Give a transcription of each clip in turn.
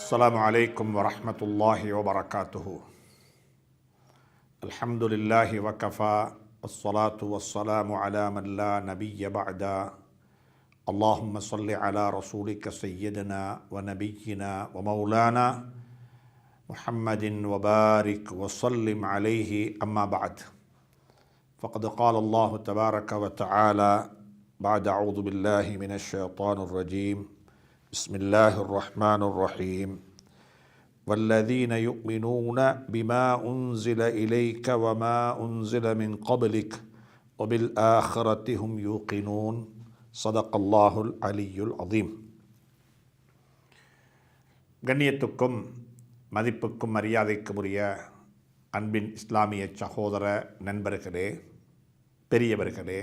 السلام عليكم ورحمة الله وبركاته. الحمد لله وكفى والصلاة والسلام على من لا نبي بعد. اللهم صل على رسولك سيدنا ونبينا ومولانا محمد وبارك وسلم عليه. أما بعد، فقد قال الله تبارك وتعالى بعد أعوذ بالله من الشيطان الرجيم بسم الله الرحمن الرحيم والذين يؤمنون بما أنزل إليك وما أنزل من قبلك وبالآخرة هم يوقنون. صدق الله العلي العظيم. கண்ணியத்துக்கும் மதிப்புக்கும் மரியாதைக்கும் உரிய அன்பின் இஸ்லாமிய சகோதர நண்பர்களே, பெரியவர்களே,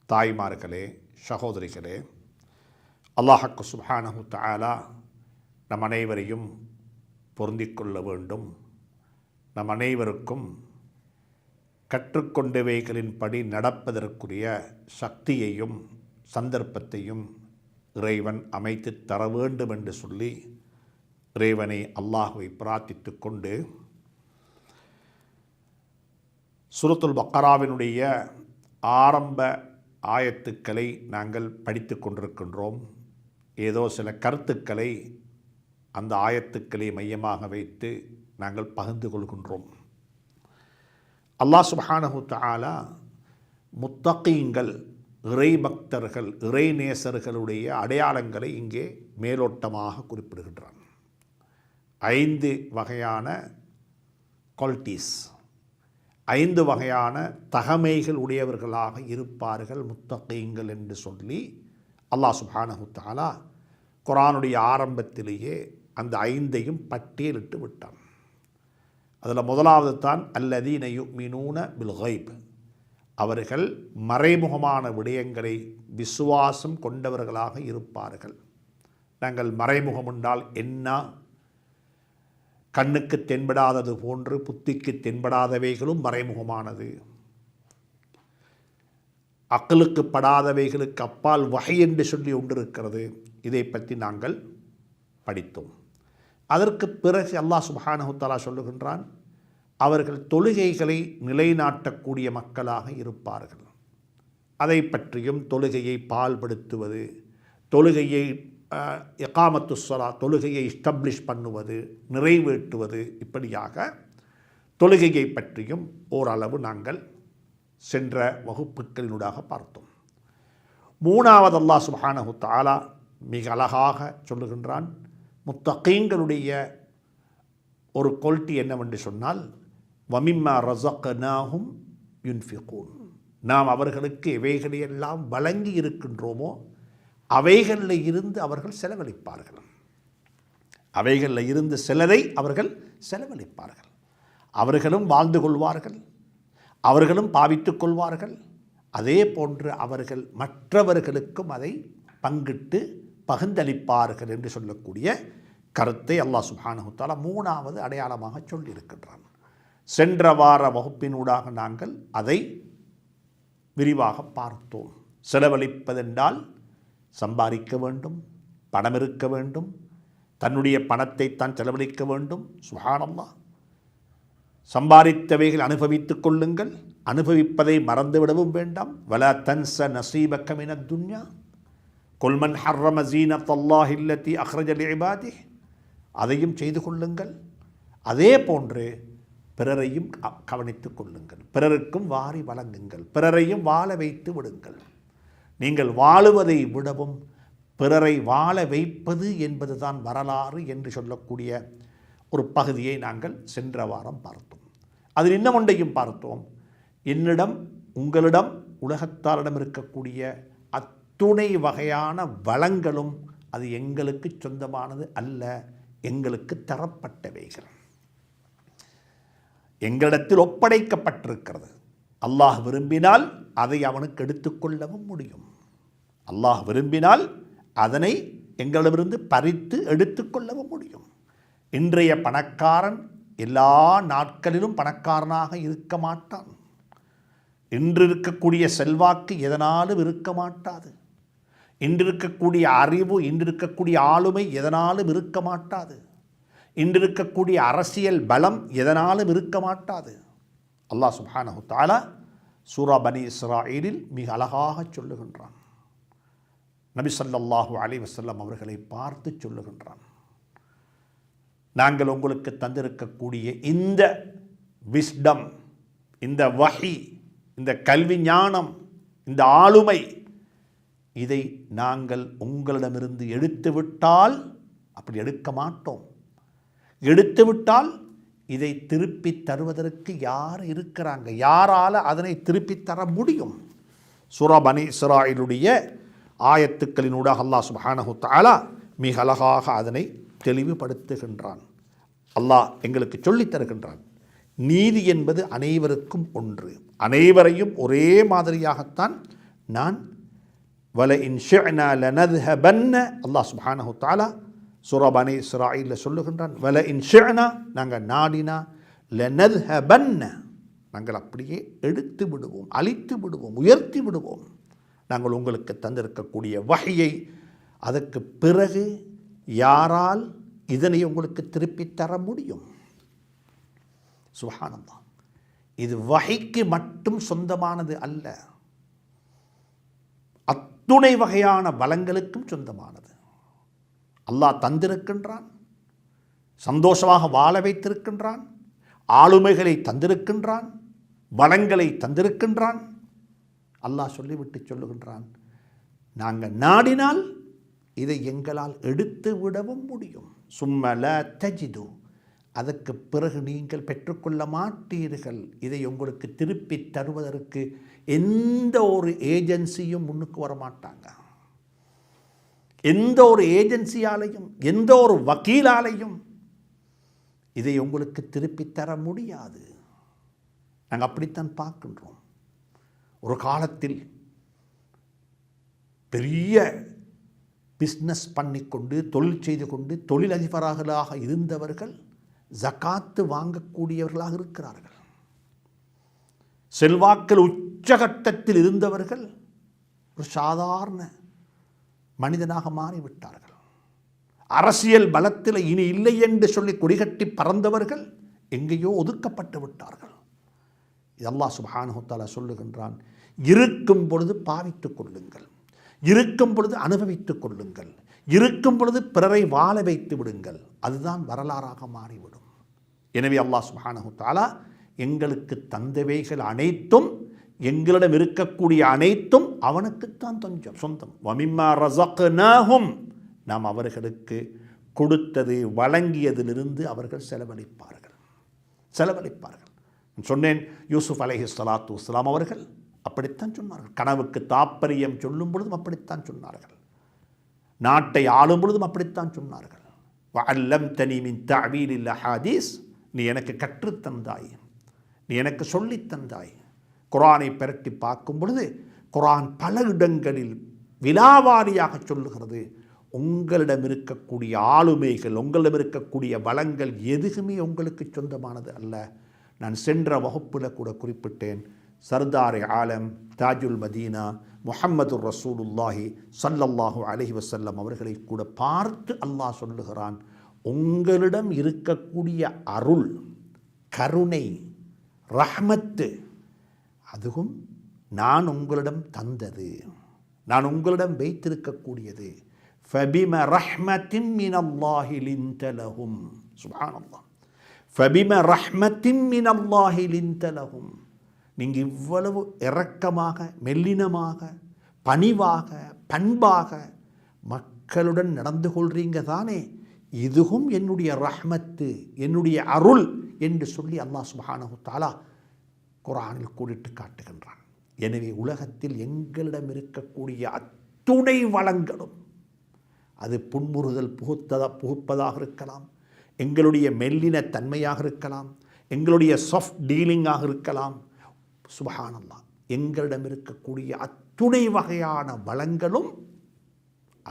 தாய்மார்களே, சகோதரிகளே, அல்லாஹ் சுப்ஹானஹு தஆலா நம் அனைவரையும் பொருந்திக்கொள்ள வேண்டும். நம் அனைவருக்கும் கற்றுக்கொண்டவைகளின்படி நடப்பதற்குரிய சக்தியையும் சந்தர்ப்பத்தையும் இறைவன் அமைத்து தர வேண்டும் என்று சொல்லி இறைவனை அல்லாஹ்வை பிரார்த்தித்து கொண்டு சூரத்துல் பக்கராவினுடைய ஆரம்ப ஆயத்துக்களை நாங்கள் படித்து கொண்டிருக்கின்றோம். ஏதோ சில கருத்துக்களை அந்த ஆயத்துக்களை மையமாக வைத்து நாங்கள் பகிர்ந்து கொள்கின்றோம். அல்லாஹ் சுப்ஹானஹு தஆலா முத்தகீங்கள், இறை பக்தர்கள், இறை நேசர்களுடைய அடையாளங்களை இங்கே மேலோட்டமாக குறிப்பிடுகின்றான். 5 வகையான குவாலிட்டிஸ், 5 வகையான தகமைகள் உடையவர்களாக இருப்பார்கள் முத்தகீங்கள் என்று சொல்லி அல்லாஹ் சுப்ஹானஹு தஆலா குர்ஆனுடைய ஆரம்பத்திலேயே அந்த 5ஐயும் பட்டியலிட்டு விட்டான். அதில் முதலாவது தான் அல்லதீன யுமினூன பில் கைப். அவர்கள் மறைமுகமான விடயங்களை விசுவாசம் கொண்டவர்களாக இருப்பார்கள். நாங்கள் மறைமுகம் என்றால் என்ன? கண்ணுக்கு தென்படாதது போன்று புத்திக்கு தென்படாதவைகளும் மறைமுகமானது. அக்லுக்கு படாதவைகளுக்கு அப்பால் வஹி என்று சொல்லி ஒன்றிருக்கிறது. இதை பற்றி நாங்கள் படித்தோம். அதற்கு பிறகு அல்லாஹ் சுப்ஹானஹு தஆலா சொல்லுகின்றான், அவர்கள் தொழுகைகளை நிலைநாட்டக்கூடிய மக்களாக இருப்பார்கள். அதை பற்றியும் தொழுகையை பால்படுத்துவது, தொழுகையை இகாமத்து ஸலா, தொழுகையை எஸ்டாப்ளிஷ் பண்ணுவது, நிறைவேற்றுவது, இப்படியாக தொழுகையை பற்றியும் ஓரளவு நாங்கள் சென்ற வகுப்புகளினூடாக பார்த்தோம். மூணாவது அல்லாஹ் சுப்ஹானஹு தஆலா மிக அழகாக சொல்லுகின்றான், முத்தகீங்களுடைய ஒரு குவாலிட்டி என்னவென்று சொன்னால் வமிம்மா ரஸக்னாஹும் யுன்ஃபிகூன். நாம் அவர்களுக்கு எவைகளையெல்லாம் வழங்கி இருக்கின்றோமோ அவைகளில் இருந்து அவர்கள் செலவழிப்பார்கள். அவைகளில் இருந்து சிலரை அவர்கள் செலவழிப்பார்கள். அவர்களும் வாழ்ந்து கொள்வார்கள், அவர்களும் பாவித்துக் கொள்வார்கள். அதே போன்று அவர்கள் மற்றவர்களுக்கும் அதை பங்கிட்டு பகிர்ந்தளிப்பார்கள் என்று சொல்லக்கூடிய கருத்தை அல்லாஹ் சுப்ஹானஹு தஆலா மூணாவது அடையாளமாக சொல்லியிருக்கின்றான். சென்ற வார வகுப்பினூடாக நாங்கள் அதை விரிவாக பார்த்தோம். செலவழிப்பதென்றால் சம்பாதிக்க வேண்டும், பணம் இருக்க வேண்டும், தன்னுடைய பணத்தை தான் செலவழிக்க வேண்டும். சுப்ஹானல்லாஹ். சம்பாதித்தவைகள் அனுபவித்துக் கொள்ளுங்கள், அனுபவிப்பதை மறந்துவிடவும் வேண்டாம். வலா தன்ஸ நஸீபக மினத் துன்யா குல் மன் ஹர்ரம ஸீனத்தல்லாஹி அல்லதி அக்ரஜ லிஇபாதிஹி. அதையும் செய்து கொள்ளுங்கள். அதே போன்று பிறரையும் கவனித்துக் கொள்ளுங்கள், பிறருக்கும் வாரி வழங்குங்கள், பிறரையும் வாழ வைத்து விடுங்கள். நீங்கள் வாழுவதை விடவும் பிறரை வாழ வைப்பது என்பதுதான் வரலாறு என்று சொல்லக்கூடிய ஒரு பகுதியை நாங்கள் சென்ற வாரம் பார்த்தோம். அதில் இன்னும் ஒன்றையும் பார்த்தோம். என்னிடம், உங்களிடம், உலகத்தாரிடம் இருக்கக்கூடிய அத்துணை வகையான வளங்களும் அது எங்களுக்கு சொந்தமானது அல்ல, எங்களுக்கு தரப்பட்டவைகள், எங்களிடத்தில் ஒப்படைக்கப்பட்டிருக்கிறது. அல்லாஹ் விரும்பினால் அதை அவனுக்கு எடுத்துக்கொள்ளவும் முடியும். அல்லாஹ் விரும்பினால் அதனை எங்களிடமிருந்து பறித்து எடுத்துக்கொள்ளவும் முடியும். இன்றைய பணக்காரன் எல்லா நாட்களிலும் பணக்காரனாக இருக்க மாட்டான். இன்று இருக்கக்கூடிய செல்வாக்கு எதனாலும் இருக்க மாட்டாது. இன்றிருக்கக்கூடிய அறிவு, இன்றிருக்கக்கூடிய ஆளுமை எதனாலும் இருக்க மாட்டாது. இன்று இருக்கக்கூடிய அரசியல் பலம் எதனாலும் இருக்க மாட்டாது. அல்லாஹ் சுப்ஹானஹு தஆலா சூரா பனி இஸ்ராயீலில் மிக அழகாக சொல்லுகின்றான். நபி ஸல்லல்லாஹு அலைஹி வஸல்லம் அவர்களை பார்த்து சொல்லுகின்றான், நாங்கள் உங்களுக்கு தந்திருக்கக்கூடிய இந்த விஸ்டம், இந்த வஹி, இந்த கல்வி ஞானம், இந்த ஆளுமை, இதை நாங்கள் உங்களிடமிருந்து எடுத்துவிட்டால், அப்படி எடுக்க மாட்டோம், எடுத்துவிட்டால் இதை திருப்பி தருவதற்கு யார் இருக்கிறாங்க, யாரால் அதனை திருப்பி தர முடியும்? சூரா பனி இஸ்ராயீலுடைய ஆயத்துக்களினூடாக அல்லாஹ் சுப்ஹானஹு தஆலா மிக அழகாக அதனை தெளிவுபடுத்துகின்றான். அல்லாஹ் எங்களுக்கு சொல்லித் தருகின்றான், நீதி என்பது அனைவருக்கும் ஒன்று, அனைவரையும் ஒரே மாதிரியாகத்தான் நான் வல இன் ஷிஅனா லனذهبن, அல்லாஹ் சுப்ஹானஹு தஆலா சூரா பனி இஸ்ராயீலில் சொல்லுகின்றான், வல இன் ஷிஅனா, நாங்கள் நாடினா, லனذهبن, நாங்கள் அப்படியே எடுத்து விடுவோம், அழித்து விடுவோம், உயர்த்தி விடுவோம் நாங்கள் உங்களுக்கு தந்திருக்கக்கூடிய வஹியை. அதற்கு பிறகு யாரால் இதனை உங்களுக்கு திருப்பி தர முடியும்? சுப்ஹானல்லாஹ், இது வஹிக்கு மட்டும் சொந்தமானது அல்ல, அத்துணை வகையான பலங்களுக்கும் சொந்தமானது. அல்லாஹ் தந்திருக்கின்றான், சந்தோஷமாக வாழ வைத்திருக்கின்றான், ஆளுமைகளை தந்திருக்கின்றான், வளங்களை தந்திருக்கின்றான். அல்லாஹ் சொல்லிவிட்டு சொல்லுகின்றான், நாங்கள் நாடினால் இதை எங்களால் எடுத்து விடவும் முடியும். சும்ம லா தஜிது, அதற்கு பிறகு நீங்கள் பெற்றுக்கொள்ள மாட்டீர்கள். இதை உங்களுக்கு திருப்பி தருவதற்கு எந்த ஒரு ஏஜென்சியும் முன்னுக்கு வர மாட்டாங்க. எந்த ஒரு ஏஜென்சியாலையும், எந்த ஒரு வக்கீலாலையும் இதை உங்களுக்கு திருப்பி தர முடியாது. நாங்கள் அப்படித்தான் பார்க்கின்றோம். ஒரு காலத்தில் பெரிய பிஸ்னஸ் பண்ணிக்கொண்டு, தொழில் செய்து கொண்டு தொழிலதிபர்களாக இருந்தவர்கள் ஜகாத்து வாங்கக்கூடியவர்களாக இருக்கிறார்கள். செல்வாக்கள் உச்சகட்டத்தில் இருந்தவர்கள் ஒரு சாதாரண மனிதனாக மாறிவிட்டார்கள். அரசியல் பலத்தில் இனி இல்லை என்று சொல்லி கொடிகட்டி பறந்தவர்கள் எங்கேயோ ஒதுக்கப்பட்டு விட்டார்கள். இது அல்லாஹ் சுப்ஹானஹு தஆலா சொல்லுகின்றான், இருக்கும் பொழுது பாவித்துக் கொள்ளுங்கள், இருக்கும் பொழுது அனுபவித்துக் கொள்ளுங்கள், இருக்கும் பொழுது பிறரை வாழ வைத்து விடுங்கள், அதுதான் வரலாறாக மாறிவிடும். எனவே அல்லாஹ் சுப்ஹானஹு தஆலா எங்களுக்கு தந்தவைகள் அனைத்தும், எங்களிடம் இருக்கக்கூடிய அனைத்தும் அவனுக்குத்தான் சொந்தம். வமிம்மா ரஸக்னாஹும், நாம் அவர்களுக்கு கொடுத்தது, வழங்கியதிலிருந்து அவர்கள் செலவழிப்பார்கள். சொன்னேன், யூசுப் அலைஹிஸ்ஸலாத்து வஸ்ஸலாம் அவர்கள் அப்படித்தான் சொன்னார்கள். கனவுக்கு தாற்பயம் சொல்லும் பொழுதும் அப்படித்தான் சொன்னார்கள். நாட்டை ஆளும் பொழுதும் அப்படித்தான் சொன்னார்கள். வஅல்லம்தனி மின் தஅவீலில் அஹாதீஸ், நீ எனக்கு கற்றுத்தந்தாய், நீ எனக்கு சொல்லித்தந்தாய். குர்ஆனை பிரட்டி பார்க்கும் பொழுது குர்ஆன் பல இடங்களில் விலாவாரியாக சொல்லுகிறது, உங்களிடம் இருக்கக்கூடிய ஆளுமைகள், உங்களிடம் இருக்கக்கூடிய வளங்கள் எதுவுமே உங்களுக்கு சொந்தமானது அல்ல. நான் சென்ற வகுப்பில் கூட குறிப்பிட்டேன், சர்தார் ஆலம் தாஜுல் மதீனா முஹம்மது ரசூலுல்லாஹி ஸல்லல்லாஹு அலைஹி வஸல்லம் அவர்களை கூட பார்த்து அல்லாஹ் சொல்லுகிறான், உங்களிடம் இருக்கக்கூடிய அருள், கருணை, ரஹ்மத்து, அதுவும் நான் உங்களிடம் தந்தது, நான் உங்களிடம் வைத்திருக்கக்கூடியது. ஃபபிம ரஹ்மத்தின் மினல்லாஹி லின்த லஹும். சுப்ஹானல்லாஹ். ஃபபிம ரஹ்மத்தின் மினல்லாஹி லின்த லஹும். நீங்கள் இவ்வளவு இரக்கமாக, மெல்லினமாக, பணிவாக, பண்பாக மக்களுடன் நடந்து கொள்றீங்க தானே, இதுவும் என்னுடைய ரஹ்மத்து, என்னுடைய அருள் என்று சொல்லி அல்லாஹ் சுப்ஹானஹு தஆலா குர்ஆனில் கூறிட்டு காட்டுகின்றான். எனவே உலகத்தில் எங்களிடம் இருக்கக்கூடிய அத்துணை வளங்களும், அது புன்முறுதல் புகுப்பதாக இருக்கலாம், எங்களுடைய மெல்லின தன்மையாக இருக்கலாம், எங்களுடைய சாஃப்ட் டீலிங்காக இருக்கலாம், சுப்ஹானல்லாஹ், எங்களிடம் இருக்கக்கூடிய அத்துணை வகையான வளங்களும்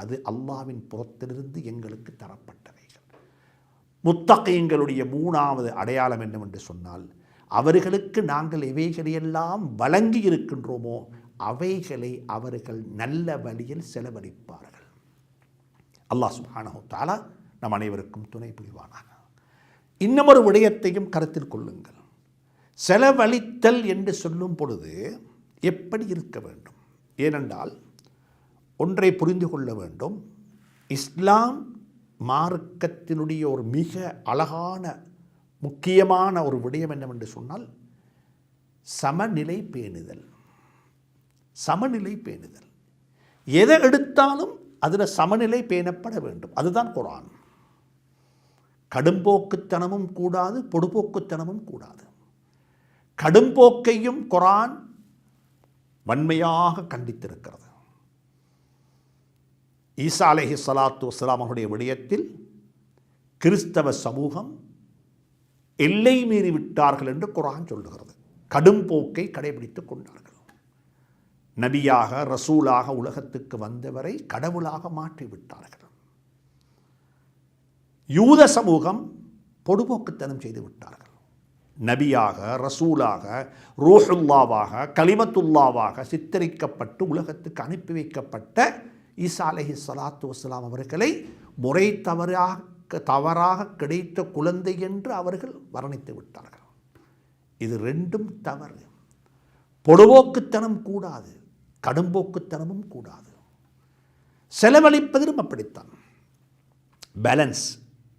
அது அல்லாஹ்வின் புறத்திலிருந்து எங்களுக்கு தரப்பட்டவைகள். முத்தகீன்களுடைய மூணாவது அடையாளம் என்னவென்று சொன்னால், அவர்களுக்கு நாங்கள் எவைகளையெல்லாம் வழங்கி இருக்கின்றோமோ அவைகளை அவர்கள் நல்ல வழியில் செலவழிப்பார்கள். அல்லாஹ் சுப்ஹானஹு தஆலா நம் அனைவருக்கும் துணை புரிவானாக. இன்னமொரு விடயத்தையும் கருத்தில் கொள்ளுங்கள். செலவழித்தல் என்று சொல்லும் பொழுது எப்படி இருக்க வேண்டும்? ஏனென்றால் ஒன்றை புரிந்து கொள்ள வேண்டும். இஸ்லாம் மார்க்கத்தினுடைய ஒரு மிக அழகான முக்கியமான ஒரு விடயம் என்னவென்று சொன்னால் சமநிலை பேணுதல். சமநிலை பேணுதல். எதை எடுத்தாலும் அதில் சமநிலை பேணப்பட வேண்டும். அதுதான் குர்ஆன். கடும்போக்குத்தனமும் கூடாது, பொடுபோக்குத்தனமும் கூடாது. கடும்போக்கையும் குர்ஆன் வன்மையாக கண்டித்திருக்கிறது. ஈசா அலைஹிஸ்ஸலாத்து வஸ்ஸலாம் அவருடைய விடயத்தில் கிறிஸ்தவ சமூகம் எல்லை மீறி விட்டார்கள் என்று குர்ஆன் சொல்லுகிறது. கடும்போக்கை கடைபிடித்துக் கொண்டார்கள். நபியாக ரசூலாக உலகத்துக்கு வந்தவரை கடவுளாக மாற்றிவிட்டார்கள். யூத சமூகம் பொடுபோக்குத்தனம் செய்து விட்டார்கள். நபியாக ரசூலாக ரூஹுல்லாவாக கலிமத்துல்லாவாக சித்தரிக்கப்பட்டு உலகத்துக்கு அனுப்பி வைக்கப்பட்ட ஈசா அலைஹிஸ்ஸலாத்து வஸ்ஸலாம் அவர்களை முறை தவறாக கிடைத்த குழந்தை என்று அவர்கள் வர்ணித்து விட்டார்கள். இது ரெண்டும் தவறு. பொடுபோக்குத்தனம் கூடாது, கடும்போக்குத்தனமும் கூடாது. செலவழிப்பதிலும் அப்படித்தான். பேலன்ஸ்,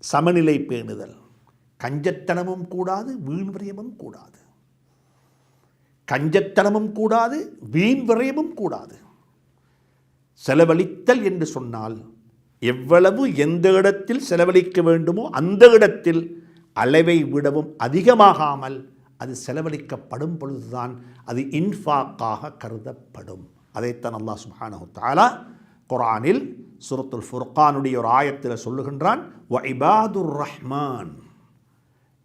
சமநிலை பேணுதல். கஞ்சத்தனமும் கூடாது, வீண் விரயமும் கூடாது. கஞ்சத்தனமும் கூடாது, வீண் விரயமும் கூடாது. செலவழித்தல் என்று சொன்னால் எவ்வளவு எந்த இடத்தில் செலவழிக்க வேண்டுமோ அந்த இடத்தில் அளவை விடவும் அதிகமாகாமல் அது செலவழிக்கப்படும் பொழுதுதான் அது இன்ஃபாக்காக கருதப்படும். அதைத்தான் அல்லாஹ் சுப்ஹானஹு வ தஆலா குர்ஆனில் சூரத்துல் ஃபுர்கானுடைய ஒரு ஆயத்தில் சொல்லுகின்றான். வ இபாதுர் ரஹ்மான்.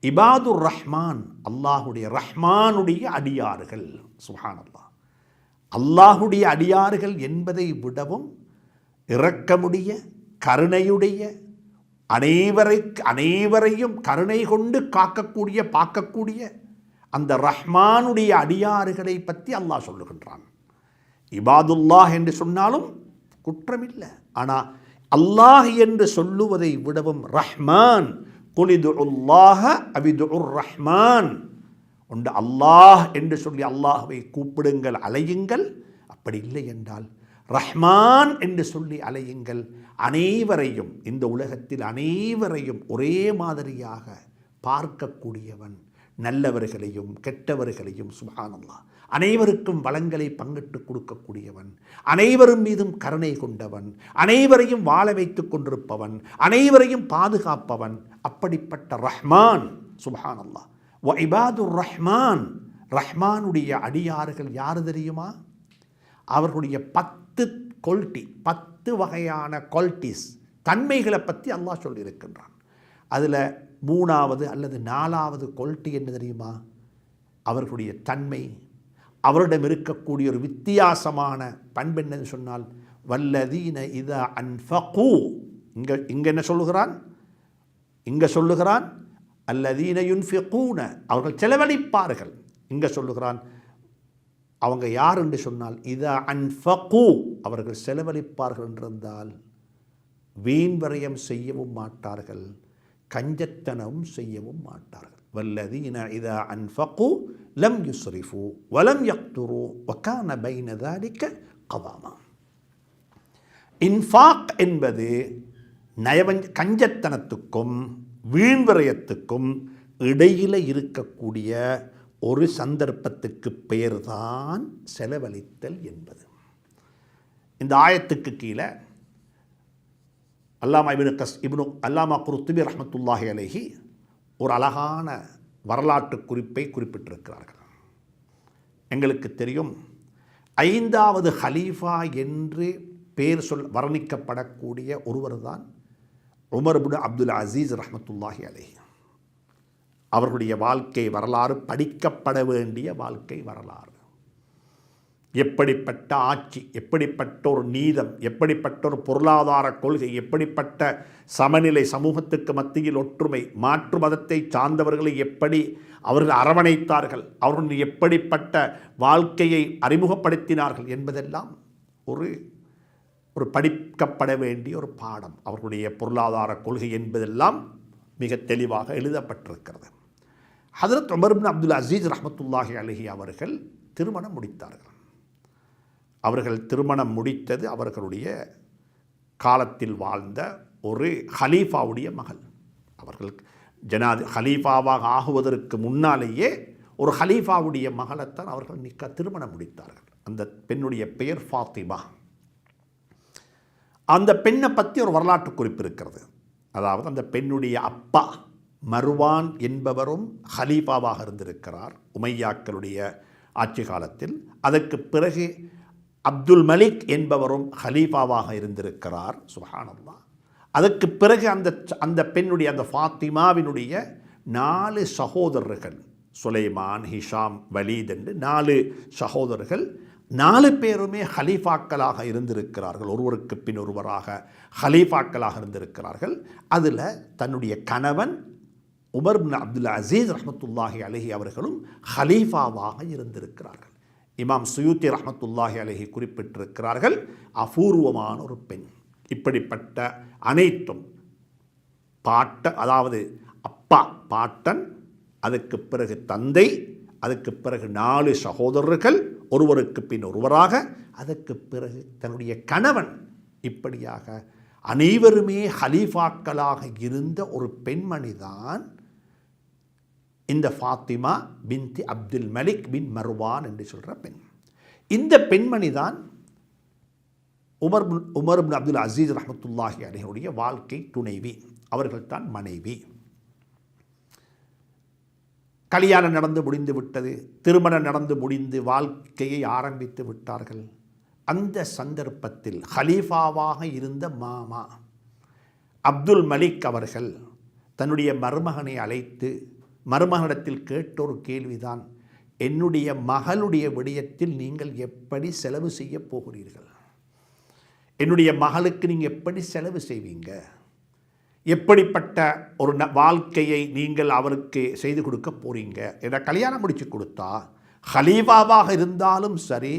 இபாதுர் ரஹ்மான் அல்லாஹுடைய ரஹ்மானுடைய அடியார்கள். சுப்ஹானல்லாஹ். அல்லாஹுடைய அடியார்கள் என்பதை விடவும் இரக்கமுடைய கருணையுடைய அனைவரையும் கருணை கொண்டு பார்க்கக்கூடிய அந்த ரஹ்மானுடைய அடியார்களை பற்றி அல்லாஹ் சொல்லுகின்றான். இபாதுல்லாஹ் என்று சொன்னாலும் குற்றமில்லை. ஆனால் அல்லாஹ் என்று சொல்லுவதை விடவும் ரஹ்மான் குலிதுல்லாஹ அபிதுர் ரஹ்மான் உண்டு. அல்லாஹ் என்று சொல்லி அல்லாஹ்வை கூப்பிடுங்கள், அலையுங்கள். அப்படி இல்லை என்றால் ரஹ்மான் என்று சொல்லி அலையுங்கள். அனைவரையும், இந்த உலகத்தில் அனைவரையும் ஒரே மாதிரியாக பார்க்கக்கூடியவன், நல்லவர்களையும் கெட்டவர்களையும். சுப்ஹானல்லாஹ். அனைவருக்கும் வளங்களை பங்கிட்டு கொடுக்கக்கூடியவன், அனைவரும் மீதும் கருணை கொண்டவன், அனைவரையும் வாழ வைத்துக் கொண்டிருப்பவன், அனைவரையும் பாதுகாப்பவன். அப்படிப்பட்ட ரஹ்மான். சுப்ஹானல்லாஹ். வ இபாதுர் ரஹ்மான். ரஹ்மானுடைய அடியார்கள் யார் தெரியுமா? அவர்களுடைய 10 குவாலிட்டி, 10 வகையான குவாலிட்டிஸ், தன்மைகளை பற்றி அல்லாஹ் சொல்லியிருக்கின்றான். அதில் 3வது அல்லது 4வது குவாலிட்டி என்ன தெரியுமா? அவர்களுடைய தன்மை, அவரிடம் இருக்கக்கூடிய ஒரு வித்தியாசமான பண்பு என்னன்னு சொன்னால் வல்லதீன இதா அன்ஃபகு. இங்கே என்ன சொல்லுகிறான்? இங்கே சொல்லுகிறான் அல்லதீன யுன்ஃபிகூன, அவர்கள் செலவழிப்பார்கள். இங்கே சொல்லுகிறான் அவங்க யார் என்று சொன்னால் இதா அன்ஃபகு, அவர்கள் செலவழிப்பார்கள் என்றிருந்தால் வீண் விரயம் செய்யவும் மாட்டார்கள், கஞ்சத்தனமும் செய்யவும் மாட்டார்கள். வல்லதீன இதா அன்ஃபகு லம் யுஸ்ரிஃபு வலம் யக்துரு வகான பைன ذلك கவாமா. இன்ஃபாக் என்பது கஞ்சத்தனத்துக்கும் வீண் விரயத்துக்கும் இடையில் இருக்கக்கூடிய ஒரு சந்தர்ப்பத்துக்கு பெயர்தான் செலவழித்தல் என்பது. இந்த ஆயத்துக்கு கீழே அல்லாமா குர்துபி ரஹ்மத்துல்லாஹி அலைஹி ஒரு அழகான வரலாற்று குறிப்பை குறிப்பிட்டிருக்கிறார்கள். எங்களுக்கு தெரியும், 5வது ஹலீஃபா என்று பேர் வர்ணிக்கப்படக்கூடிய ஒருவர் தான் உமர் இப்னு அப்துல் அசீஸ் ரஹ்மத்துல்லாஹி அலைஹி. அவர்களுடைய வாழ்க்கை வரலாறு படிக்கப்பட வேண்டிய வாழ்க்கை வரலாறு. எப்படிப்பட்ட ஆட்சி, எப்படிப்பட்ட ஒரு நீதம், எப்படிப்பட்ட ஒரு பொருளாதார கொள்கை, எப்படிப்பட்ட சமநிலை, சமூகத்துக்கு மத்தியில் ஒற்றுமை, மாற்று மதத்தை சார்ந்தவர்களை எப்படி அவர்கள் அரவணைத்தார்கள், அவர்கள் எப்படிப்பட்ட வாழ்க்கையை அறிமுகப்படுத்தினார்கள் என்பதெல்லாம் ஒரு படிக்கப்பட வேண்டிய ஒரு பாடம். அவர்களுடைய பொருளாதார கொள்கை என்பதெல்லாம் மிக தெளிவாக எழுதப்பட்டிருக்கிறது. ஹதரத் உமர் இப்னு அப்துல் அசீஸ் ரஹ்மத்துல்லாஹி அலைஹி அவர்கள் திருமணம் முடித்தார்கள். அவர்கள் திருமணம் முடித்தது அவர்களுடைய காலத்தில் வாழ்ந்த ஒரு ஹலீஃபாவுடைய மகள். அவர்கள் ஹலீஃபாவாக ஆகுவதற்கு முன்னாலேயே ஒரு ஹலீஃபாவுடைய மகளைத்தான் அவர்கள் திருமணம் முடித்தார்கள். அந்த பெண்ணுடைய பெயர் ஃபாத்திமா. அந்த பெண்ணை பற்றி ஒரு வரலாற்று குறிப்பு இருக்கிறது. அதாவது அந்த பெண்ணுடைய அப்பா மர்வான் என்பவரும் ஹலீஃபாவாக இருந்திருக்கிறார் உமையாக்களுடைய ஆட்சி காலத்தில். அதற்கு பிறகு அப்துல் மலிக் என்பவரும் ஹலீஃபாவாக இருந்திருக்கிறார். சுப்ஹானல்லாஹ். அதற்கு பிறகு அந்த பெண்ணுடைய அந்த ஃபாத்திமாவினுடைய 4 சகோதரர்கள், சுலைமான், ஹிஷாம், வலீத் என்று 4 சகோதரர்கள், 4 பேருமே ஹலீஃபாக்களாக இருந்திருக்கிறார்கள். ஒருவருக்கு பின் ஒருவராக ஹலீஃபாக்களாக இருந்திருக்கிறார்கள். அதில் தன்னுடைய கணவன் உமர் இப்னு அப்துல் அசீஸ் ரஹ்மத்துல்லாஹி அலைஹி அவர்களும் ஹலீஃபாவாக இருந்திருக்கிறார்கள். இமாம் சுயூத்தி ரஹ்மத்துல்லாஹி அலைஹி குறிப்பிட்டிருக்கிறார்கள், அபூர்வமான ஒரு பெண். இப்படிப்பட்ட அனைத்தும் அதாவது அப்பா பாட்டன், அதுக்கு பிறகு தந்தை, அதுக்கு பிறகு 4 சகோதரர்கள், ஒருவருக்கு பின் ஒருவராக, அதற்கு பிறகு தன்னுடைய கணவன், இப்படியாக அனைவருமே ஹலீஃபாக்களாக இருந்த ஒரு பெண்மணிதான் இந்த ஃபாத்திமா பின்தி அப்துல் மலிக் பின் மர்வான் என்று சொல்கிற பெண். இந்த பெண்மணி தான் உமர் இப்னு அப்துல் அசீஸ் ரஹ்மத்துல்லாஹி அலைஹியுடைய வாழ்க்கை துணைவி. அவர்கள் தான் மனைவி. கல்யாணம் நடந்து முடிந்து விட்டது, திருமணம் நடந்து முடிந்து வாழ்க்கையை ஆரம்பித்து விட்டார்கள். அந்த சந்தர்ப்பத்தில் ஹலீஃபாவாக இருந்த மாமா அப்துல் மலிக் அவர்கள் தன்னுடைய மருமகனை அழைத்து மருமகனிடத்தில் கேட்டொரு கேள்விதான், என்னுடைய மகளுடைய விடயத்தில் நீங்கள் எப்படி செலவு செய்ய போகிறீர்கள்? என்னுடைய மகளுக்கு நீங்கள் எப்படி செலவு செய்வீங்க? எப்படிப்பட்ட ஒரு வாழ்க்கையை நீங்கள் அவருக்கு செய்து கொடுக்க போகிறீங்க? என்ற கல்யாணம் முடித்து கொடுத்தா ஹலீஃபாவாக இருந்தாலும் சரி,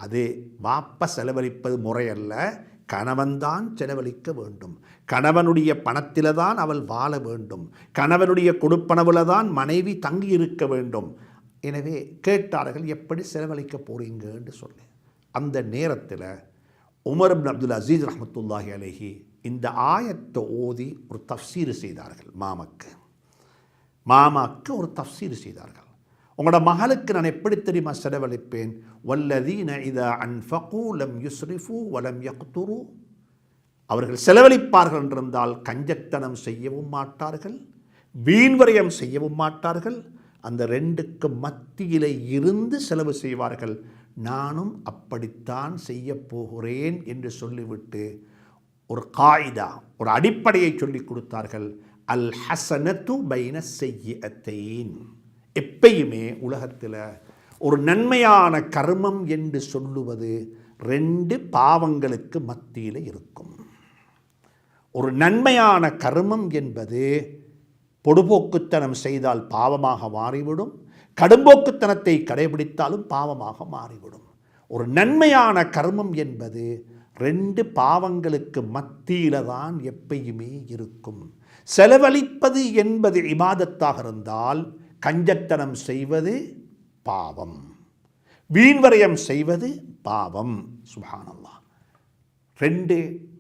அது வாப்ப செலவழிப்பது முறையல்ல, கணவன்தான் செலவழிக்க வேண்டும். கணவனுடைய பணத்தில் தான் அவள் வாழ வேண்டும். கணவனுடைய கொடுப்பனவில் தான் மனைவி தங்கி இருக்க வேண்டும். எனவே கேட்டார்கள், எப்படி செலவழிக்க போகிறீங்க என்று சொல்லி. அந்த நேரத்தில் உமர் இப்னு அப்துல் அசீஸ் ரஹ்மத்துல்லாஹி அலைஹி இந்த ஆயத்தை ஓதி ஒரு தஃப்சீர் செய்தார்கள். மாமாக்கு ஒரு தஃப்சீர் செய்தார்கள். உங்களோட மகளுக்கு நான் எப்படி தெரியுமா செலவழிப்பேன்? வல்லதீன இதா அன்ஃபகு லம் யுஸ்ரிஃபு வலம் யக்துரு. அவர்கள் செலவழிப்பார்கள் என்றிருந்தால் கஞ்சத்தனம் செய்யவும் மாட்டார்கள், வீண்வரையம் செய்யவும் மாட்டார்கள். அந்த 2க்கு மத்தியிலே இருந்து செலவு செய்வார்கள். நானும் அப்படித்தான் செய்ய போகிறேன் என்று சொல்லிவிட்டு ஒரு காயிதா, ஒரு அடிப்படையை சொல்லிக் கொடுத்தார்கள். அல் ஹஸனத்து பைன ஸய்யிஅத்தைன். எப்பயுமே உலகத்தில் ஒரு நன்மையான கர்மம் என்று சொல்லுவது 2 பாவங்களுக்கு மத்தியில் இருக்கும். ஒரு நன்மையான கர்மம் என்பது பொடுபோக்குத்தனம் செய்தால் பாவமாக மாறிவிடும், கடும்போக்குத்தனத்தை கடைபிடித்தாலும் பாவமாக மாறிவிடும். ஒரு நன்மையான கர்மம் என்பது 2 பாவங்களுக்கு மத்தியில தான் எப்பயுமே இருக்கும். செலவழிப்பது என்பது இபாதத்தாக இருந்தால் கஞ்சத்தனம் செய்வது பாவம், வீண்வரையம் செய்வது பாவம். சுப்ஹானல்லாஹ். 2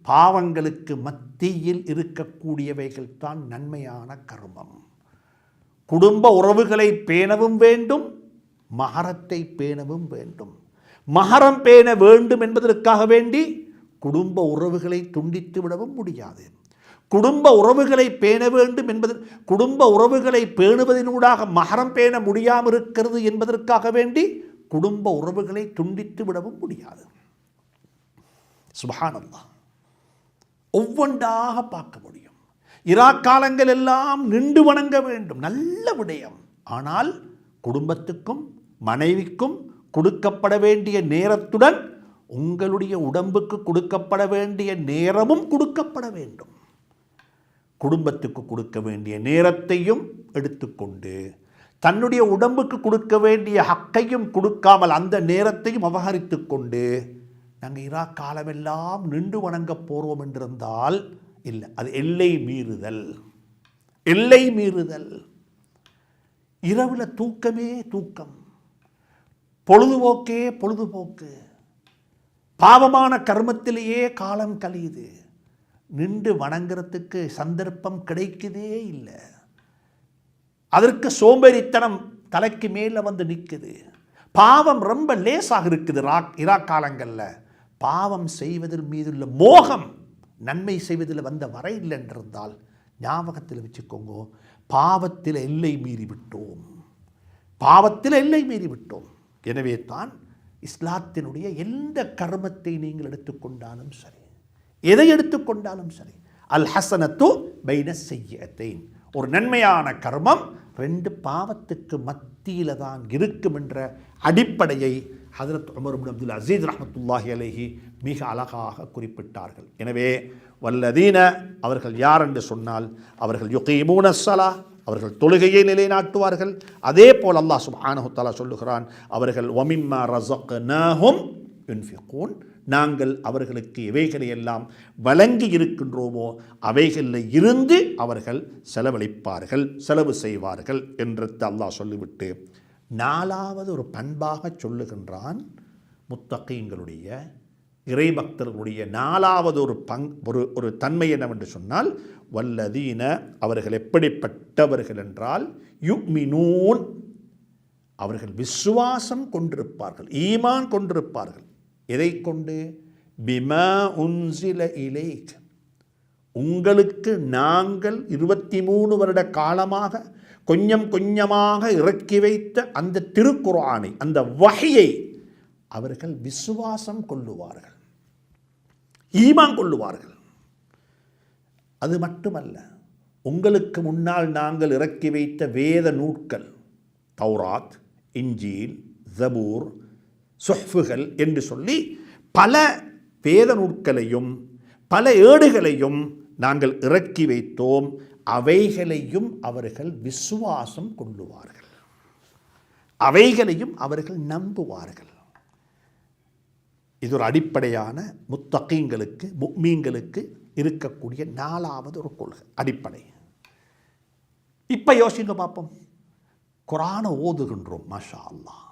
பாவங்களுக்கு மத்தியில் இருக்கக்கூடியவைகள் தான் நன்மையான கர்மம். குடும்ப உறவுகளை பேணவும் வேண்டும், மஹரத்தை பேணவும் வேண்டும். மஹரம் பேண வேண்டும் என்பதற்காக வேண்டி குடும்ப உறவுகளை துண்டித்து விடவும் முடியாது. குடும்ப உறவுகளை பேண வேண்டும் என்பது, குடும்ப உறவுகளை பேணுவதனூடாக மஹரம் பேண முடியாமல் இருக்கிறது என்பதற்காக வேண்டி குடும்ப உறவுகளை துண்டித்து விடவும் முடியாது. சுப்ஹானல்லாஹ். ஒவ்வொன்றாக பார்க்க முடியும். இராக்காலங்கள் எல்லாம் நின்று வணங்க வேண்டும், நல்ல விடயம். ஆனால் குடும்பத்துக்கும் மனைவிக்கும் கொடுக்கப்பட வேண்டிய நேரத்துடன் உங்களுடைய உடம்புக்கு கொடுக்கப்பட வேண்டிய நேரமும் கொடுக்கப்பட வேண்டும். குடும்பத்துக்கு கொடுக்க வேண்டிய நேரத்தையும் எடுத்துக்கொண்டு தன்னுடைய உடம்புக்கு கொடுக்க வேண்டிய ஹக்கையும் கொடுக்காமல் அந்த நேரத்தையும் அபகரித்து கொண்டு நாங்கள் காலமெல்லாம் நின்று வணங்க போகிறோம் என்றிருந்தால் இல்லை, அது எல்லை மீறுதல். எல்லை மீறுதல், இரவுல தூக்கமே தூக்கம், பொழுதுபோக்கே பொழுதுபோக்கு, பாவமான கர்மத்திலேயே காலம் கழியுது, நின்று வணங்குறதுக்கு சந்தர்ப்பம் கிடைக்குதே இல்லை, அதற்கு சோம்பேறித்தனம் தலைக்கு மேலே வந்து நிற்குது. பாவம் ரொம்ப லேசாக இருக்குது. இராக் காலங்களில் பாவம் செய்வதில் மீதுள்ள மோகம் நன்மை செய்வதில் வந்த வரை இல்லை என்றிருந்தால் ஞாபகத்தில் வச்சுக்கோங்க, பாவத்தில் எல்லை மீறிவிட்டோம், பாவத்தில் எல்லை மீறிவிட்டோம். எனவே தான் இஸ்லாத்தினுடைய எந்த கர்மத்தை நீங்கள் எடுத்துக்கொண்டாலும் சரி, எதை எடுத்துக்கொண்டாலும் சரி, அல் ஹசனத்து பைன ஸய்யிஅத்தைன், ஒரு நன்மையான கர்மம் ரெண்டு பாவத்துக்கு மத்தியில் தான் இருக்கும் என்ற அடிப்படையை ஹஜ்ரத் உமர் இப்னு அப்துல் அஸீஸ் ரஹ்மத்துல்லாஹி அலைஹி மிக அழகாக குறிப்பிட்டார்கள். எனவே வல்லதீன அவர்கள் யார் என்று சொன்னால் அவர்கள் யுகீமூன ஸலா, அவர்கள் தொழுகையை நிலைநாட்டுவார்கள். அதே போல் அல்லாஹ் சுப்ஹானஹு தஆலா சொல்லுகிறான், அவர்கள் வமிம்மா ரஸக்னாஹும் யுன்ஃபிகூன், நாங்கள் அவர்களுக்கு எவைகளை எல்லாம் வழங்கி இருக்கின்றோமோ அவைகளில் இருந்து அவர்கள் செலவழிப்பார்கள், செலவு செய்வார்கள் என்று அல்லாஹ் சொல்லிவிட்டு நாலாவது ஒரு பண்பாக சொல்லுகின்றான். முத்தகீங்களுடைய இறைபக்தர்களுடைய நாலாவது ஒரு தன்மை என்னவென்று சொன்னால், வல்லதீன அவர்கள் எப்படிப்பட்டவர்கள் என்றால் யுமினூன், அவர்கள் விசுவாசம் கொண்டிருப்பார்கள், ஈமான் கொண்டிருப்பார்கள். எதை கொண்டு? பிமா உன்சில இலைக், உங்களுக்கு நாங்கள் 23 வருட காலமாக கொஞ்சம் கொஞ்சமாக இறக்கி வைத்த அந்த திருக்குர்ஆனை, அந்த வஹ்யை அவர்கள் விசுவாசம் கொள்ளுவார்கள், ஈமான் கொள்ளுவார்கள். அது மட்டுமல்ல, உங்களுக்கு முன்னால் நாங்கள் இறக்கி வைத்த வேத நூட்கள் தௌராத், இன்ஜீல், ஜபூர், சுஹ்ஃபுகள் என்று சொல்லி பல வேத நூட்களையும் பல ஏடுகளையும் நாங்கள் இறக்கி வைத்தோம், அவைகளையும் அவர்கள் விசுவாசம் கொள்ளுவார்கள், அவைகளையும் அவர்கள் நம்புவார்கள். இது ஒரு அடிப்படையான முத்தகீங்களுக்கு முஃமின்களுக்கு இருக்கக்கூடிய நாலாவது ஒரு கொள்கை, அடிப்படை. இப்போ யோசிங்க பார்ப்போம். குர்ஆனை ஓதுகின்றோம், மாஷா அல்லாஹ்,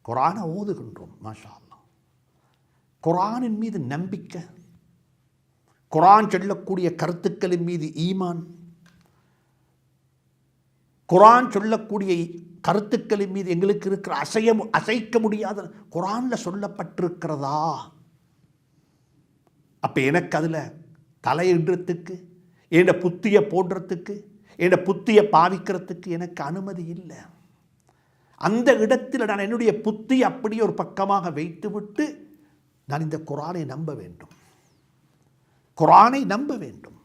குர்ஆனை ஓதுகின்றோம், மாஷா அல்லாஹ். குர்ஆனின் மீது நம்பிக்கை, குர்ஆன் சொல்லக்கூடிய கருத்துக்களின் மீது ஈமான், குர்ஆன் சொல்லக்கூடிய கருத்துக்களின் மீது எங்களுக்கு இருக்கிற அசைக்க முடியாத குர்ஆனில் சொல்லப்பட்டிருக்கிறதா? அப்போ எனக்கு அதில் தலையிடுறதுக்கு, என் புத்தியை போடுறதுக்கு, என் புத்தியை பாவிக்கிறதுக்கு எனக்கு அனுமதி இல்லை. அந்த இடத்தில் நான் என்னுடைய புத்தி அப்படியே ஒரு பக்கமாக வைத்துவிட்டு நான் இந்த குர்ஆனை நம்ப வேண்டும், குர்ஆனை நம்ப வேண்டும்.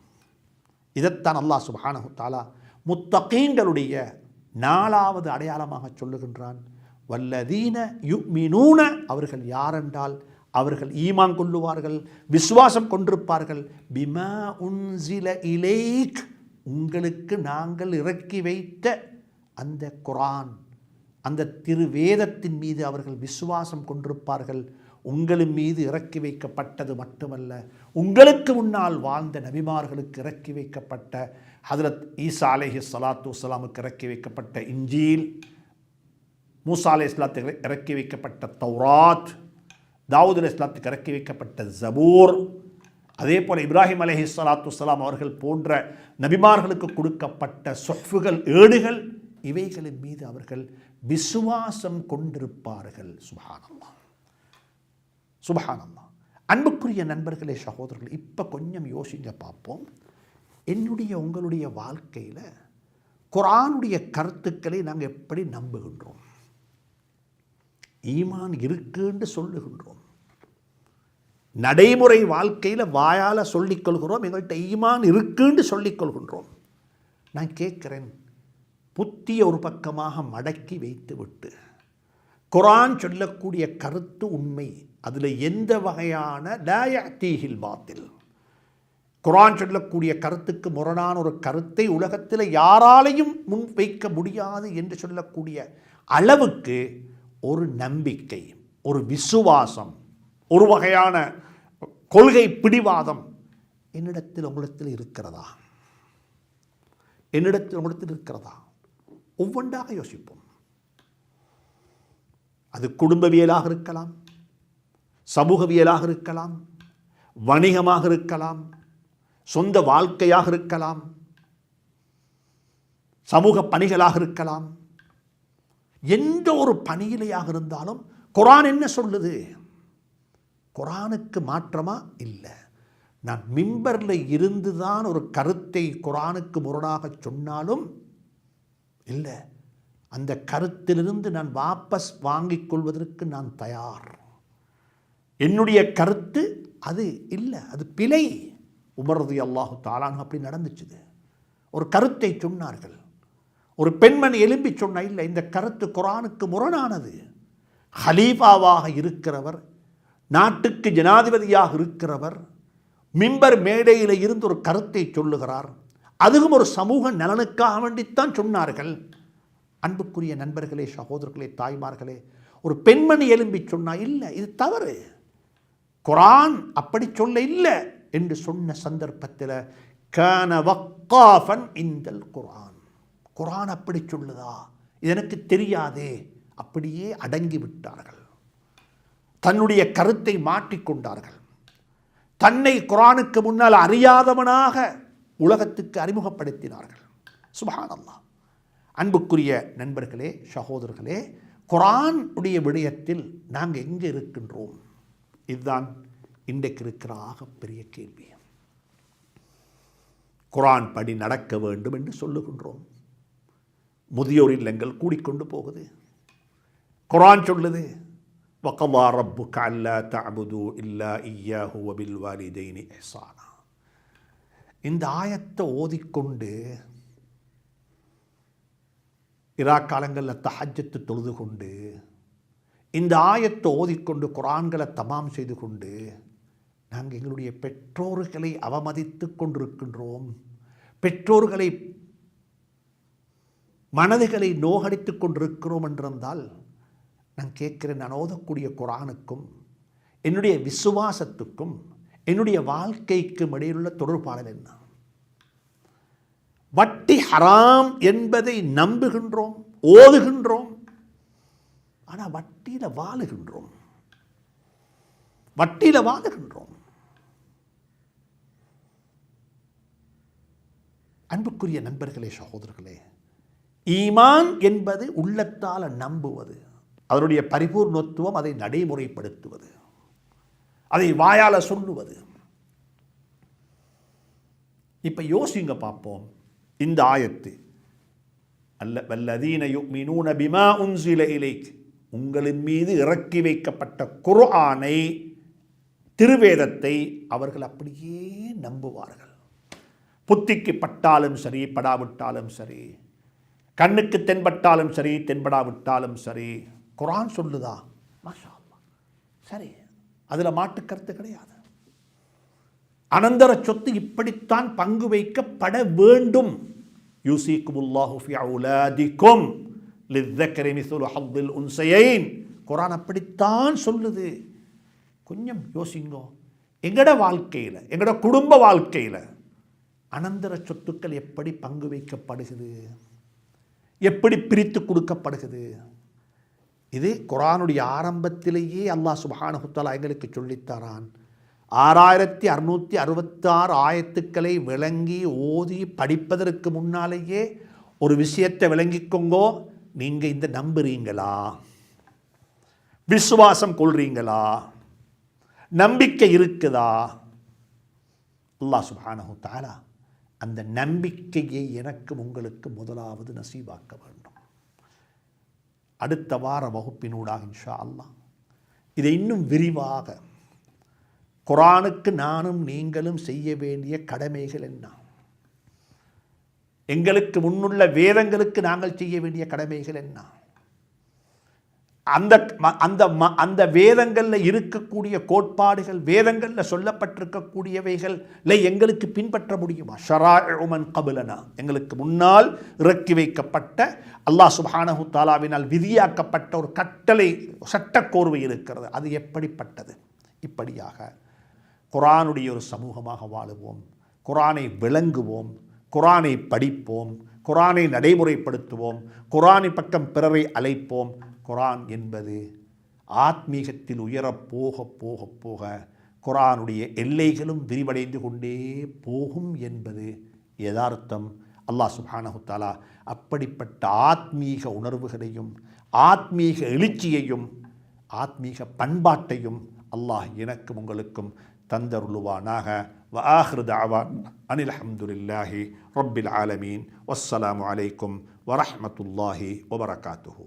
இதைத்தான் அல்லாஹ் சுப்ஹானஹு தஆலா முத்தகீங்களுடைய நாலாவது அடையாளமாக சொல்லுகின்றான். வல்லதீன யுமினூன, அவர்கள் யாரென்றால் அவர்கள் ஈமான் கொள்ளுவார்கள், விசுவாசம் கொண்டிருப்பார்கள். பிமா உன்சில இலைக், உங்களுக்கு நாங்கள் இறக்கி வைத்த அந்த குர்ஆன், அந்த திருவேதத்தின் மீது அவர்கள் விசுவாசம் கொண்டிருப்பார்கள். உங்களின் மீது இறக்கி வைக்கப்பட்டது மட்டுமல்ல, உங்களுக்கு முன்னால் வாழ்ந்த நபிமார்களுக்கு இறக்கி வைக்கப்பட்ட ஹஜ்ரத் ஈசா அலைஹி ஸலாத்து வஸ்ஸலாமுக்கு இறக்கி வைக்கப்பட்ட இன்ஜீல், மூசா அலைஹிஸ்ஸலாத்துக்கு இறக்கி வைக்கப்பட்ட தௌராத், தாவூத் அலைஹிஸ்ஸலாத்துக்கு இறக்கி வைக்கப்பட்ட ஜபூர், அதே போல் இப்ராஹிம் அலைஹிஸ்ஸலாத்து வஸ்ஸலாம் அவர்கள் போன்ற நபிமார்களுக்கு கொடுக்கப்பட்ட சுஹ்ஃபுகள், ஏடுகள், இவைகளின் மீது அவர்கள் விசுவாசம் கொண்டிருப்பார்கள். சுப்ஹானல்லாஹ், சுப்ஹானல்லாஹ். அன்புக்குரிய நண்பர்களே, சகோதரர்கள், இப்போ கொஞ்சம் யோசிங்க பார்ப்போம். என்னுடைய உங்களுடைய வாழ்க்கையில் குர்ஆனுடைய கருத்துக்களை நாங்கள் எப்படி நம்புகின்றோம்? ஈமான் இருக்குன்னு சொல்லுகின்றோம், நடைமுறை வாழ்க்கையில் வாயால் சொல்லிக்கொள்கிறோம், எங்கள்கிட்ட ஈமான் இருக்குன்னு சொல்லிக்கொள்கின்றோம். நான் கேட்குறேன், புத்தியை ஒரு பக்கமாக மடக்கி வைத்து விட்டு குர்ஆன் சொல்லக்கூடிய கருத்து உண்மை, அதில் எந்த வகையான லா யஅதீஹில் பாத்தில், குர்ஆன் சொல்லக்கூடிய கருத்துக்கு முரணான ஒரு கருத்தை உலகத்தில் யாராலையும் முன் வைக்க முடியாது என்று சொல்லக்கூடிய அளவுக்கு ஒரு நம்பிக்கை, ஒரு விசுவாசம், ஒரு வகையான கொள்கை பிடிவாதம் என்னிடத்தில் உங்களிடத்தில் இருக்கிறதா? என்னிடத்தில் இருக்கிறதா? ஒவ்வொன்றாக யோசிப்போம். அது குடும்பவியலாக இருக்கலாம், சமூகவியலாக இருக்கலாம், வணிகமாக இருக்கலாம், சொந்த வாழ்க்கையாக இருக்கலாம், சமூக பணிகளாக இருக்கலாம். எந்த ஒரு பணியிலையாக இருந்தாலும் குர்ஆன் என்ன சொல்லுது? குர்ஆனுக்கு மாற்றமா? இல்லை. நான் மிம்பரில் இருந்துதான் ஒரு கருத்தை குர்ஆனுக்கு முரணாக சொன்னாலும் இல்லை, அந்த கருத்திலிருந்து நான் வாபஸ் வாங்கிக் கொள்வதற்கு நான் தயார். என்னுடைய கருத்து அது இல்லை, அது பிழை. உமர் ரலியல்லாஹு தஆலா அன்ஹு அப்படி நடந்துச்சுது. ஒரு கருத்தை சொன்னார்கள், ஒரு பெண்மணி எழும்பி சொன்னா, இல்லை இந்த கருத்து குர்ஆனுக்கு முரணானது. ஹலீஃபாவாக இருக்கிறவர், நாட்டுக்கு ஜனாதிபதியாக இருக்கிறவர் மிம்பர் மேடையில் இருந்து ஒரு கருத்தை சொல்லுகிறார். அதுவும் ஒரு சமூக நலனுக்காக வேண்டித்தான் சொன்னார்கள். அன்புக்குரிய நண்பர்களே, சகோதரர்களே, தாய்மார்களே, ஒரு பெண்மணி எழும்பி சொன்னா, இல்லை இது தவறு, குர்ஆன் அப்படி சொல்ல இல்லை என்று சொன்ன சந்தர்ப்பத்தில் கான வக்காஃபன் இந்தல் குர்ஆன், குர்ஆன் அப்படி சொல்லுதா, இது எனக்கு தெரியாதே, அப்படியே அடங்கி விட்டார்கள். தன்னுடைய கருத்தை மாற்றிக்கொண்டார்கள். தன்னை குர்ஆனுக்கு முன்னால் அறியாதவனாக உலகத்துக்கு அறிமுகப்படுத்தினார்கள். சுப்ஹானல்லாஹ். அன்புக்குரிய நண்பர்களே, சகோதரர்களே, குர்ஆன் உடைய விடயத்தில் நாங்கள் எங்கே இருக்கின்றோம்? இதுதான் இன்றைக்கு இருக்கிற ஆகப்பெரிய கேள்வி. குர்ஆன் படி நடக்க வேண்டும் என்று சொல்லுகின்றோம். முதியோர் இல்லங்கள் கூடிக்கொண்டு போகுது. குர்ஆன் சொல்லுது, வகலா ரப்புக அல்லா தஅபுது இல்லா இய்யாஹு வபில் வாலிதைனி இஹ்சானா. இந்த ஆயத்தை ஓதிக்கொண்டு காலங்களில் தஹஜ்ஜத்து தொழுது கொண்டு, இந்த ஆயத்தை ஓதிக்கொண்டு குர்ஆன்களை தமாம் செய்து கொண்டு நாங்கள் எங்களுடைய பெற்றோர்களை அவமதித்து கொண்டிருக்கின்றோம். பெற்றோர்களை மனதுகளை நோகடித்து கொண்டிருக்கிறோம் என்றிருந்தால் நான் கேட்கிறேன், நான் ஓதக்கூடிய குர்ஆனுக்கும் என்னுடைய விசுவாசத்துக்கும் என்னுடைய வாழ்க்கைக்கும் இடையிலுள்ள தொடர்பாடல் என்ன? வட்டி ஹராம் என்பதை நம்புகின்றோம், ஓதுகின்றோம், ஆனால் வட்டியில் வாழுகின்றோம். வட்டியில் வாழுகின்றோம். அன்புக்குரிய நண்பர்களே, சகோதரர்களே, ஈமான் என்பது உள்ளத்தால் நம்புவது, அதனுடைய பரிபூர்ணத்துவம் அதை நடைமுறைப்படுத்துவது, அதை வாயால சொல்லுவது. இப்ப யோசிங்க பார்ப்போம். இந்த ஆயத்து வல்லதீன யுமினூன பிமா உன்ஸில இலைக், உங்களின் மீது இறக்கி வைக்கப்பட்ட குர்ஆனை, திருவேதத்தை அவர்கள் அப்படியே நம்புவார்கள். புத்திக்கு பட்டாலும் சரி, படாவிட்டாலும் சரி, கண்ணுக்கு தென்பட்டாலும் சரி, தென்படாவிட்டாலும் சரி, குர்ஆன் சொல்லுதா, மாஷா அல்லாஹ், சரி, அதில் மாட்டு கருத்து கிடையாது. அனந்தர சொத்து இப்படித்தான் பங்கு வைக்கப்பட வேண்டும். யூசிக்குமுல்லாஹு ஃபி அவுலாதிக்கும் லிஸ்ஸக்கரி மிஸ்லு ஹவ்வில் உன்ஸயைன், குர்ஆன் அப்படித்தான் சொல்லுது. கொஞ்சம் யோசிங்கோ, எங்கட வாழ்க்கையில், எங்கட குடும்ப வாழ்க்கையில் அனந்தர சொத்துக்கள் எப்படி பங்கு வைக்கப்படுகிறது, எப்படி பிரித்து கொடுக்கப்படுகிறது? இது குர்ஆனுடைய ஆரம்பத்திலேயே அல்லாஹ் சுப்ஹானஹு வ தஆலா எங்களுக்கு சொல்லித்தரான். 6666 ஆயத்துக்களை விளங்கி ஓதி படிப்பதற்கு முன்னாலேயே ஒரு விஷயத்தை விளங்கிக்கோங்கோ, நீங்கள் இந்த நம்புறீங்களா, விசுவாசம் கொள்றீங்களா, நம்பிக்கை இருக்குதா? அல்லாஹ் சுப்ஹானஹு வ தஆலா அந்த நம்பிக்கையை எனக்கும் உங்களுக்கு முதலாவது நசீபாக்க வேண்டும். அடுத்த வார வகுப்பினூடாக இன்ஷா அல்லாஹ் இதை இன்னும் விரிவாக, குர்ஆனுக்கு நானும் நீங்களும் செய்ய வேண்டிய கடமைகள் என்ன, எங்களுக்கு முன்னுள்ள வேதங்களுக்கு நாங்கள் செய்ய வேண்டிய கடமைகள் என்ன, அந்த வேதங்களில் இருக்கக்கூடிய கோட்பாடுகள், வேதங்களில் சொல்லப்பட்டிருக்கக்கூடியவைகளை எங்களுக்கு பின்பற்ற முடியுமா? ஷராஇஉ மன் கப்லனா, எங்களுக்கு முன்னால் இறக்கி வைக்கப்பட்ட அல்லாஹ் சுப்ஹானஹு வ தஆலாவினால் விதியாக்கப்பட்ட ஒரு கட்டளை, சட்டக்கோர்வை இருக்கிறது. அது எப்படிப்பட்டது? இப்படியாக குர்ஆனுடைய ஒரு சமூகமாக வாழுவோம், குர்ஆனை விளங்குவோம், குர்ஆனை படிப்போம், குர்ஆனை நடைமுறைப்படுத்துவோம், குர்ஆனின் பக்கம் பிறரை அழைப்போம். குர்ஆன் என்பது ஆத்மீகத்தில் உயரப் போக போக போக குர்ஆனுடைய எல்லைகளும் விரிவடைந்து கொண்டே போகும் என்பது யதார்த்தம். அல்லாஹ் சுப்ஹானஹு தஆலா அப்படிப்பட்ட ஆத்மீக உணர்வுகளையும் ஆத்மீக எழுச்சியையும் ஆத்மீக பண்பாட்டையும் அல்லாஹ் எனக்கும் உங்களுக்கும் தந்தருளுவானாக. வ ஆஹிரு தஅவானா அனில் ஹம்துலில்லாஹி ரப்பில் ஆலமீன். வஸ்ஸலாமு அலைக்கும் வரஹ்மத்துல்லாஹி வபரகாத்துஹு.